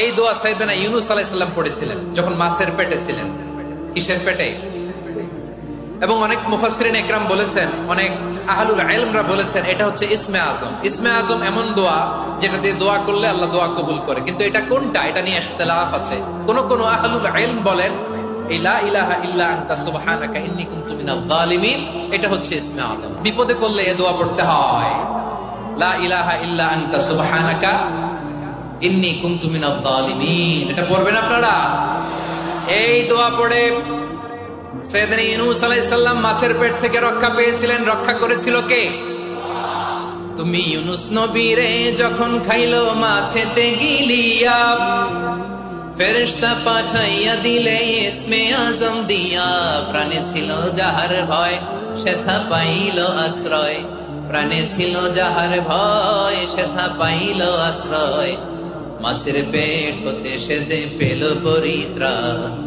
এই দোয়া সাইয়েদনা ইউনূস আলাইহিস সালাম পড়েছিলেন যখন মাছের পেটে ছিলেন। কিসের পেটে? এবং অনেক মুফাসসিরিন ইকরাম বলেছেন, অনেক আহলুল ইলমরা বলেছেন এটা হচ্ছে ইসমে আজম। ইসমে আজম এমন দোয়া যেটা দিয়ে দোয়া করলে আল্লাহ দোয়া কবুল করে, কিন্তু এটা কোনটা এটা নিয়ে ইখতিলাফ আছে। কোন কোন আহলুল ইলম বলেন এই লা ইলাহা ইল্লা আনতা সুবহানাকা ইন্নী কুনতু মিনাজ জালিমিন, এটা হচ্ছে ইসমে আজম। বিপদে পড়লে এই দোয়া পড়তে হয়, লা ইলাহা ইল্লা আনতা সুবহানাকা ইন্নী কুনতু মিনাজ জালিমিন। এটা পড়বেন আপনারা। এই দোয়া পড়ে সাইয়েদনা ইউনূস আলাইহিস সালাম মাছের পেট থেকে রক্ষা পেয়েছিলেন। রক্ষা করেছিল কে? তুমি ইউনূস নবীরে যখন খাইলো মাছেতে গিলিয়া, ফেরেশতা পাঠাইয়া দিলে ইসমে আজম দিয়া। প্রাণে ছিল যাহার ভয় সেথা পাইল আশ্রয়, প্রাণে ছিল যাহার ভয় সেথা পাইল আশ্রয়। মাছের পেট হতে সে যে পেল পরিত্রাণ।